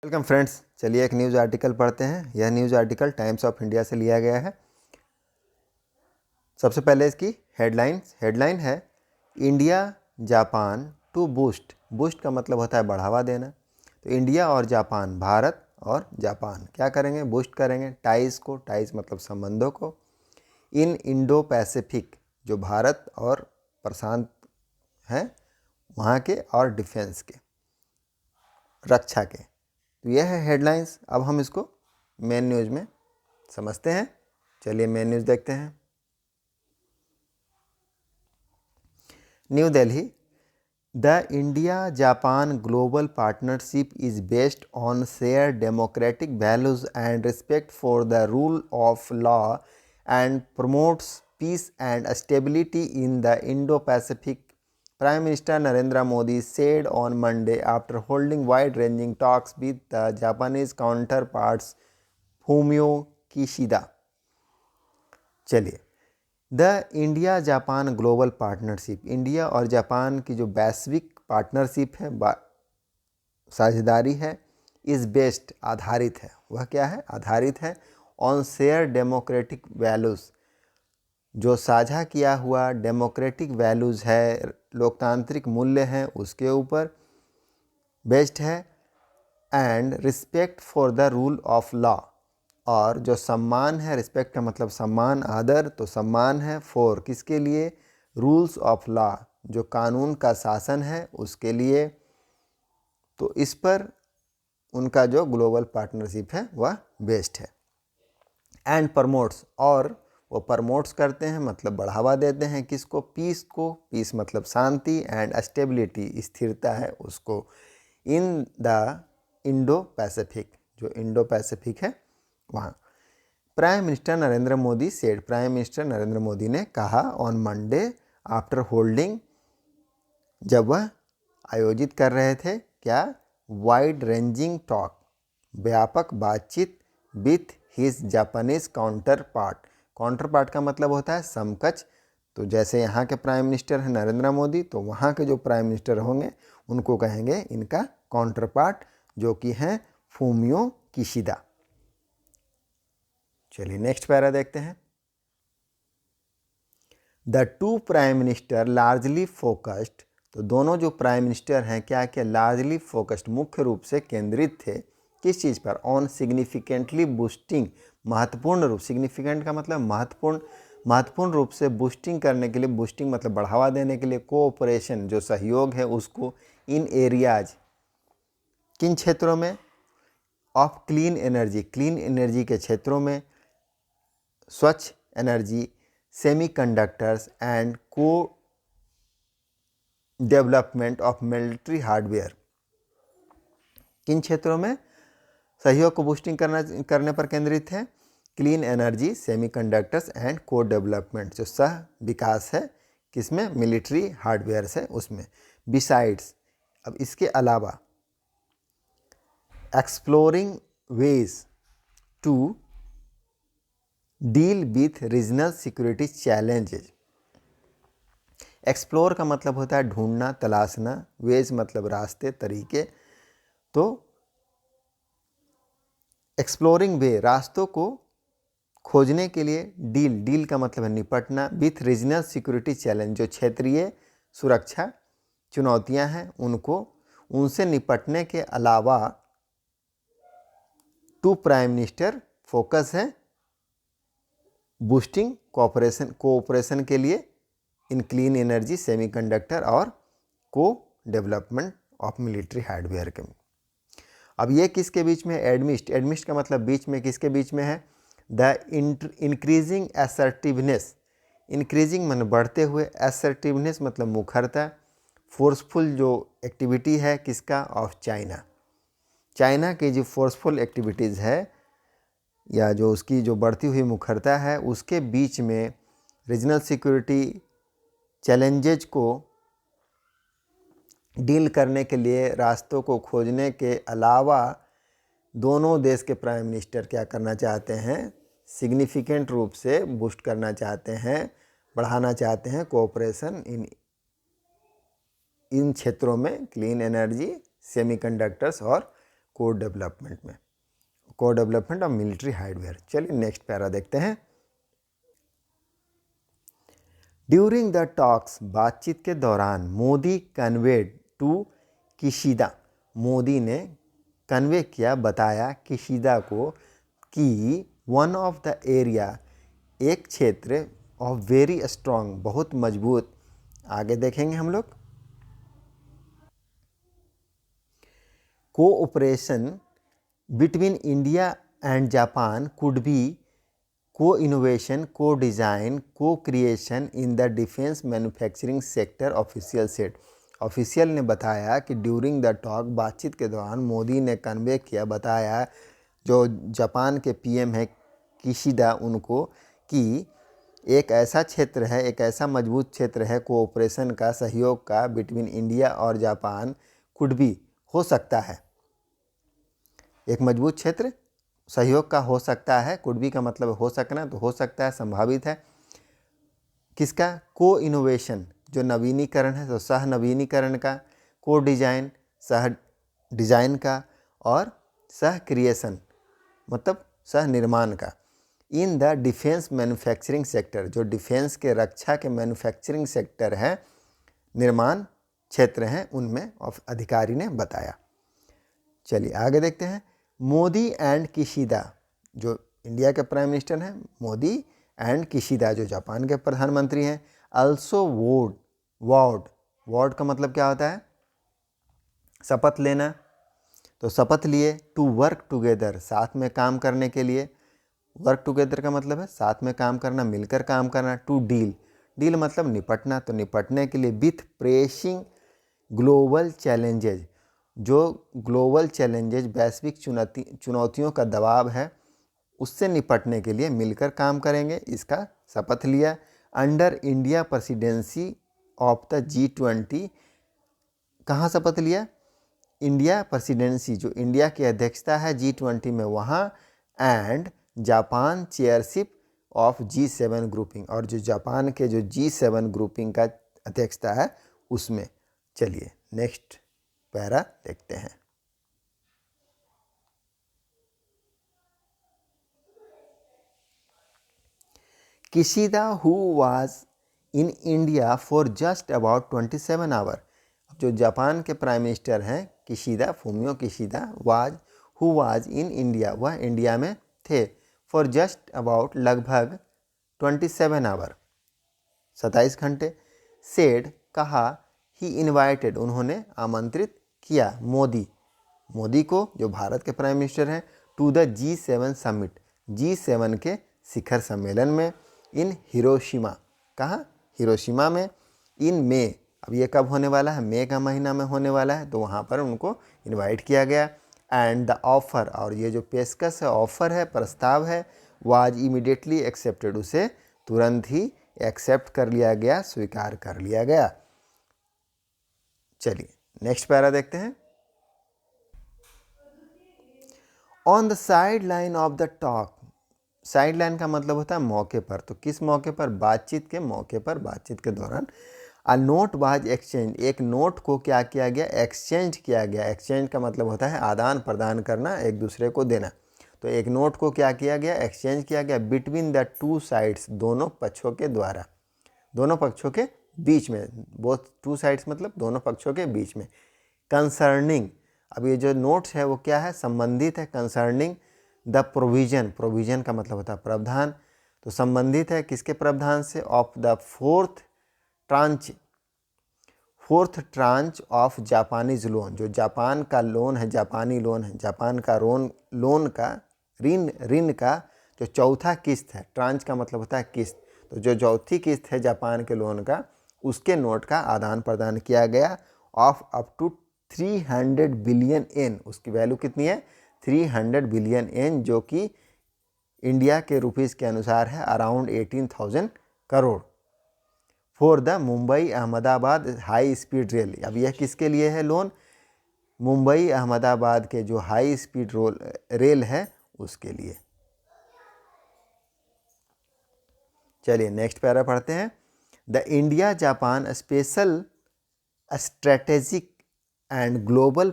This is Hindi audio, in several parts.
वेलकम फ्रेंड्स, चलिए एक न्यूज़ आर्टिकल पढ़ते हैं। यह news article Times of India से लिया गया है। सबसे पहले इसकी हेडलाइन है India Japan to boost. Boost का मतलब होता है बढ़ावा देना। तो इंडिया और जापान, भारत और जापान क्या करेंगे? बूस्ट करेंगे टाइज मतलब संबंधों को इन इंडो पैसिफिक, जो भारत और प्रशांत हैं वहाँ के, और डिफेंस के, रक्षा के। तो यह है हेडलाइंस। अब हम इसको मेन न्यूज़ में समझते हैं। चलिए मेन न्यूज़ देखते हैं। New Delhi, the India Japan global partnership is based on share democratic values and respect for the rule of law and promotes peace and stability in the Indo Pacific, Prime Minister Narendra Modi said on Monday after holding wide-ranging talks with the Japanese counterparts Fumio Kishida. चलिए, the India Japan global partnership, India और जापान की जो वैश्विक पार्टनरशिप है, साझेदारी है, इस बेस्ड आधारित है। वह क्या है? आधारित है ऑन शेयर डेमोक्रेटिक वैल्यूज़, जो साझा किया हुआ डेमोक्रेटिक वैल्यूज़ है, लोकतांत्रिक मूल्य हैं, उसके ऊपर बेस्ड है, and respect for the rule of law, और जो सम्मान है, रिस्पेक्ट का मतलब सम्मान, आदर, तो सम्मान है फॉर किसके लिए? रूल्स ऑफ लॉ, जो कानून का शासन है उसके लिए। तो इस पर उनका जो ग्लोबल पार्टनरशिप है वह बेस्ड है। एंड प्रमोट्स, और वो प्रमोट्स करते हैं मतलब बढ़ावा देते हैं किसको? पीस को। पीस मतलब शांति, एंड स्टेबिलिटी स्थिरता है उसको, इन द इंडो पैसिफिक, जो इंडो पैसिफिक है वहाँ। Prime minister Narendra Modi said, prime minister Narendra Modi ने कहा ऑन मंडे आफ्टर होल्डिंग, जब वह आयोजित कर रहे थे क्या? वाइड रेंजिंग टॉक, व्यापक बातचीत, with his Japanese counter part का मतलब होता है समकक्ष। तो जैसे यहाँ के प्राइम मिनिस्टर हैं नरेंद्र मोदी, तो वहाँ के जो प्राइम मिनिस्टर होंगे उनको कहेंगे इनका काउंटर पार्ट, जो कि हैं फूमियो किशिदा। चलिए नेक्स्ट पैरा देखते हैं। The two prime minister largely focused, तो दोनों जो प्राइम मिनिस्टर हैं क्या क्या? लार्जली फोकस्ड, मुख्य रूप से केंद्रित थे किस चीज़ पर? ऑन सिग्निफिकेंटली बूस्टिंग, महत्वपूर्ण रूप, सिग्निफिकेंट का मतलब महत्वपूर्ण रूप से बूस्टिंग करने के लिए, बूस्टिंग मतलब बढ़ावा देने के लिए, कोऑपरेशन जो सहयोग है उसको, इन एरियाज, किन क्षेत्रों में? Of clean energy, clean energy के क्षेत्रों में, स्वच्छ एनर्जी, सेमीकंडक्टर्स एंड को डेवलपमेंट ऑफ मिलिट्री हार्डवेयर, किन क्षेत्रों में सहयोग को बूस्टिंग करने पर केंद्रित है? क्लीन एनर्जी, सेमीकंडक्टर्स एंड को डेवलपमेंट, जो सह विकास है किसमें? मिलिट्री हार्डवेयर है उसमें। बिसाइड्स, अब इसके अलावा, exploring ways to deal with regional security challenges. Explore का मतलब होता है ढूंढना, तलाशना, वेज मतलब रास्ते, तरीके। तो एक्सप्लोरिंग वे, रास्तों को खोजने के लिए, डील का मतलब है निपटना, विथ रीजनल सिक्योरिटी चैलेंज, जो क्षेत्रीय सुरक्षा चुनौतियां हैं उनसे निपटने के अलावा, टू प्राइम मिनिस्टर फोकस है बूस्टिंग कोऑपरेशन के लिए इन क्लीन एनर्जी, सेमीकंडक्टर और को डेवलपमेंट ऑफ मिलिट्री हार्डवेयर के। अब ये किसके बीच में? एडमिस्ट का मतलब बीच में, किसके बीच में है? द इंक्रीजिंग असर्टिवनेस, इंक्रीजिंग मतलब बढ़ते हुए, असर्टिवनेस मतलब मुखरता, फोर्सफुल जो एक्टिविटी है किसका? ऑफ चाइना की जो फोर्सफुल एक्टिविटीज़ है, या जो उसकी जो बढ़ती हुई मुखरता है, उसके बीच में रीजनल सिक्योरिटी चैलेंजेज को डील करने के लिए, रास्तों को खोजने के अलावा, दोनों देश के प्राइम मिनिस्टर क्या करना चाहते हैं? सिग्निफिकेंट रूप से बूस्ट करना चाहते हैं, बढ़ाना चाहते हैं कोऑपरेशन इन क्षेत्रों में, क्लीन एनर्जी, सेमीकंडक्टर्स और को डेवलपमेंट में, को डेवलपमेंट ऑफ मिलिट्री हार्डवेयर। चलिए नेक्स्ट पैरा देखते हैं। ड्यूरिंग द टॉक्स, बातचीत के दौरान, Modi conveyed to Kishida, Modi ने कन्वे किया, बताया किशिदा को कि वन ऑफ द एरिया, एक क्षेत्र, ऑफ वेरी स्ट्रॉन्ग, बहुत मजबूत, आगे देखेंगे हम लोग, cooperation between India and Japan could be को इनोवेशन, को डिज़ाइन, को creation in the defence manufacturing sector, official set. Official ने बताया कि ड्यूरिंग द टॉक, बातचीत के दौरान, मोदी ने कन्वे किया, बताया जो जापान के पीएम है किशिदा उनको, कि एक ऐसा क्षेत्र है, एक ऐसा मजबूत क्षेत्र है कोऑपरेशन का, सहयोग का, बिटवीन इंडिया और जापान, कुड भी, हो सकता है, एक मजबूत क्षेत्र सहयोग का हो सकता है, कुड भी का मतलब हो सकना, तो हो सकता है, संभावित है, किसका, को इनोवेशन, जो नवीनीकरण है, तो सह नवीनीकरण का, को डिजाइन, सह डिजाइन का, और सह क्रिएशन मतलब सह निर्माण का, in the defence manufacturing sector, जो डिफेंस के, रक्षा के मैन्युफैक्चरिंग सेक्टर है, निर्माण क्षेत्र हैं, उनमें अधिकारी ने बताया। चलिए आगे देखते हैं। मोदी एंड किशिदा, जो इंडिया के प्राइम मिनिस्टर हैं, मोदी एंड किशिदा जो जापान के प्रधानमंत्री हैं, अल्सो वॉर्ड का मतलब क्या होता है, शपथ लेना, तो शपथ लिए, टू वर्क टुगेदर, साथ में काम करने के लिए, वर्क टुगेदर का मतलब है साथ में काम करना, मिलकर काम करना, टू डील मतलब निपटना, तो निपटने के लिए, विथ प्रेसिंग ग्लोबल चैलेंजेज, जो ग्लोबल चैलेंजेज, वैश्विक चुनौतियों का दबाव है, उससे निपटने के लिए मिलकर काम करेंगे, इसका शपथ लिया। Under India presidency of the G20, कहाँ शपथ लिया, इंडिया प्रेसिडेंसी, जो इंडिया की अध्यक्षता है G20 में, वहाँ, and Japan chairship of G7 grouping, और जो जापान के जो G7 ग्रुपिंग का अध्यक्षता है उसमें। चलिए नेक्स्ट पैरा देखते हैं। Kishida who was in India for just about 27 hour, जो जापान के प्राइम मिनिस्टर हैं Kishida, Fumio Kishida, who was in India, वह इंडिया में थे, फॉर जस्ट अबाउट, लगभग, 27 आवर, 27 घंटे, सेड, कहा, ही इन्वाइटेड, उन्होंने आमंत्रित किया, मोदी को, जो भारत के प्राइम मिनिस्टर हैं, to the G7 summit, G7 के शिखर सम्मेलन में, इन हिरोशिमा, कहाँ, हिरोशिमा में, इन मई, अब ये कब होने वाला है, मई का महीना में होने वाला है, तो वहाँ पर उनको इनवाइट किया गया। एंड द ऑफ़र, और ये जो पेशकश है, ऑफ़र है, प्रस्ताव है, वाज इमीडिएटली एक्सेप्टेड, उसे तुरंत ही एक्सेप्ट कर लिया गया, स्वीकार कर लिया गया। चलिए नेक्स्ट पैरा देखते हैं। On the side line of the talk, side line का मतलब होता है मौके पर, तो किस मौके पर, बातचीत के मौके पर, बातचीत के दौरान, अ नोट वाज एक्सचेंज, एक नोट को क्या किया गया, एक्सचेंज किया गया। एक्सचेंज का मतलब होता है आदान प्रदान करना, एक दूसरे को देना, तो एक नोट को क्या किया गया, एक्सचेंज किया गया, बिटवीन द टू साइड्स, दोनों पक्षों के द्वारा, दोनों पक्षों के बीच में, बोथ टू साइड्स मतलब दोनों पक्षों के बीच में, कंसर्निंग, अब ये जो नोट्स है वो क्या है, संबंधित है, कंसर्निंग द प्रोविजन, प्रोविजन का मतलब होता है प्रावधान, तो संबंधित है किसके प्रावधान से, of the fourth tranche of Japanese loan, जो जापान का लोन है, जापानी लोन है, जापान का लोन का, ऋण का जो चौथा किस्त है, ट्रांच का मतलब होता है किस्त, तो जो चौथी किस्त है जापान के लोन का, उसके नोट का आदान प्रदान किया गया, ऑफ अप टू 300 बिलियन येन, उसकी वैल्यू कितनी है, 300 बिलियन येन, जो कि इंडिया के रुपीस के अनुसार है around 18,000 crore, for the Mumbai Ahmedabad high speed rail. अब यह किसके लिए है लोन, मुंबई अहमदाबाद के जो हाई स्पीड रेल है उसके लिए। चलिए नेक्स्ट पैरा पढ़ते हैं। The India Japan special strategic and global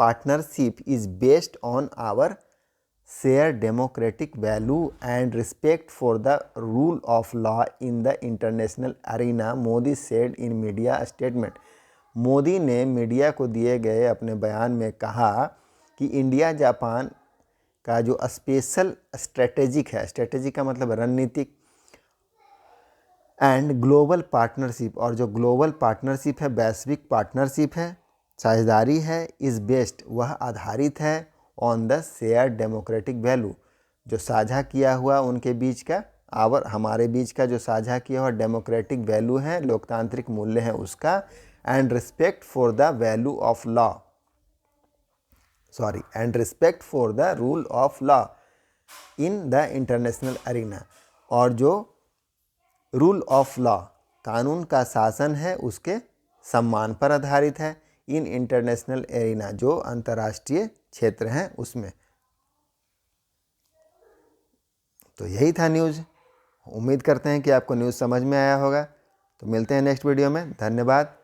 partnership is based on our shared democratic value and respect for the rule of law in the international arena, Modi said in media statement. Modi ने मीडिया को दिए गए अपने बयान में कहा कि इंडिया जापान का जो स्पेशल स्ट्रेटेजिक है, स्ट्रेटेजिक का मतलब रणनीतिक, एंड ग्लोबल पार्टनरशिप, और जो ग्लोबल पार्टनरशिप है, वैश्विक पार्टनरशिप है, साझेदारी है, इज बेस्ड, वह आधारित है on the share democratic value, जो साझा किया हुआ उनके बीच का, हमारे बीच का जो साझा किया हुआ डेमोक्रेटिक वैल्यू है, लोकतांत्रिक मूल्य है उसका, and respect for the value of law, and respect for the rule of law in the international arena, और जो रूल ऑफ लॉ, कानून का शासन है, उसके सम्मान पर आधारित है, इन इंटरनेशनल एरिना, जो अंतर्राष्ट्रीय क्षेत्र हैं उसमें। तो यही था न्यूज़। उम्मीद करते हैं कि आपको न्यूज़ समझ में आया होगा। तो मिलते हैं नेक्स्ट वीडियो में। धन्यवाद।